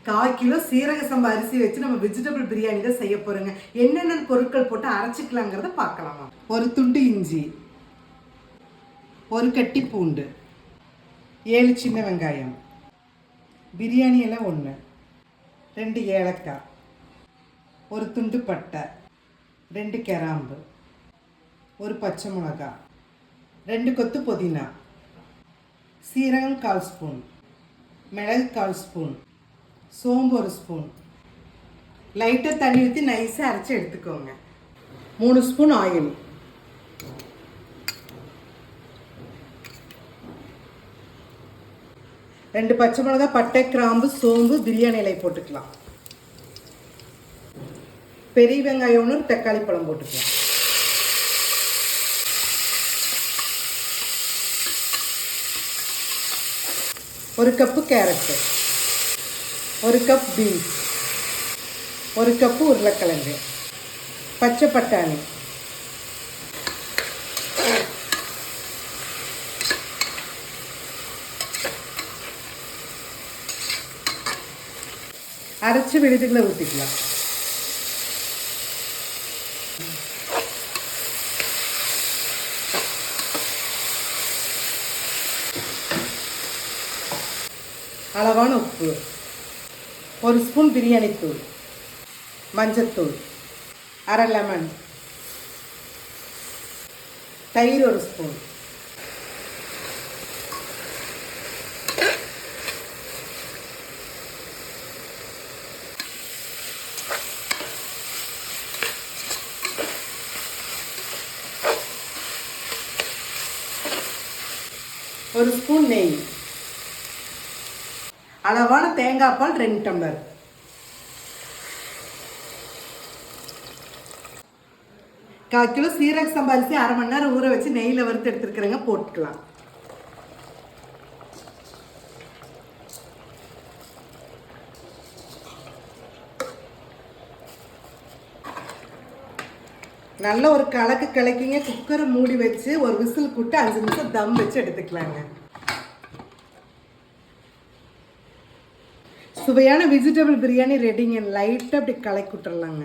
1/4 kilo சீரக சம்பா அரிசி வச்சு நம்ம வெஜிடபிள் பிரியாணி தான் செய்ய போறோங்க. என்னென்ன பொருட்கள் போட்டு அரைச்சிக்கலாங்கிறத பார்க்கலாமா. ஒரு துண்டு இஞ்சி, ஒரு கட்டி பூண்டு, 7 சின்ன வெங்காயம், பிரியாணி இலை 1, 2 ஏலக்காய், ஒரு துண்டு பட்டை, 2 கிராம்பு, ஒரு பச்சை மிளகாய், 2 கொத்து புதினா, சீரகம் 1/4 ஸ்பூன், மிளகு 1/4 ஸ்பூன், சோம்பு 1 ஸ்பூன். லைட்டாக தண்ணி ஊற்றி நைஸாக அரைச்சி எடுத்துக்கோங்க. 3 ஸ்பூன் ஆயில், 2 பச்சை மிளகாய், பட்டை, கிராம்பு, சோம்பு, பிரியாணி இலை போட்டுக்கலாம். பெரிய வெங்காயம் 1, தக்காளி பழம் போட்டுக்கலாம். ஒரு cup carrot, 1 cup beans, 1 cup உருளைக்கிழங்கு, பச்சை பட்டாணி, அரைச்சி விழுதுகளை ஊற்றிக்கலாம். அளவான உப்பு, 1 ஸ்பூன் பிரியாணி தூள், மஞ்சத்தூள், அரை லெமன், தயிர் 1 ஸ்பூன், ஒரு ஸ்பூன் நெய், அளவான தேங்காய் பால் 2 டம்ளர். கால் கிலோ சீரக சம்பா அரிசி 1/2 மணி நேரம் ஊற வச்சு நெய்யில் வறுத்து எடுத்துருக்குறேங்க, போட்டுக்கலாம். நல்ல ஒரு கலக்கு கலக்கிங்க. குக்கரை மூடி வச்சு ஒரு விசில் கூட்டு 5 நிமிஷம் தம் வச்சு எடுத்துக்கலாங்க. சுவையான வெஜிடபிள் பிரியாணி ரெடிங்க. லைட்டாக அப்படி கலக்கி விட்டுறலாங்க.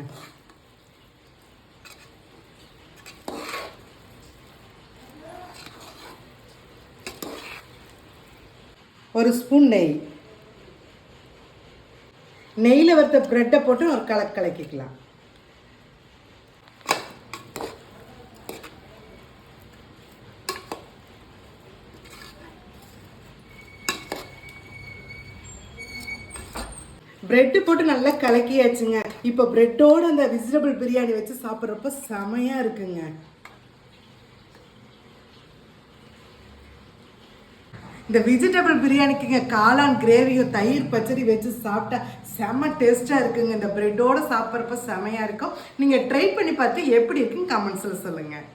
ஒரு ஸ்பூன் நெய், நெய்யில் வறுத்த பிரெட்டை போட்டு ஒரு கலக்கிக்கலாம். பிரெட்டு போட்டு நல்லா கலக்கியாச்சுங்க. இப்போ பிரெட்டோடு அந்த வெஜிடபிள் பிரியாணி வச்சு சாப்பிட்றப்ப செமையாக இருக்குங்க. இந்த வெஜிடபிள் பிரியாணிக்குங்க காளான் கிரேவியும் தயிர் பச்சடி வச்சு சாப்பிட்டா செம்ம டேஸ்ட்டாக இருக்குங்க. இந்த பிரெட்டோடு சாப்பிட்றப்ப செமையாக இருக்கும். நீங்கள் ட்ரை பண்ணி பார்த்து எப்படி இருக்குன்னு கமெண்ட்ஸில் சொல்லுங்கள்.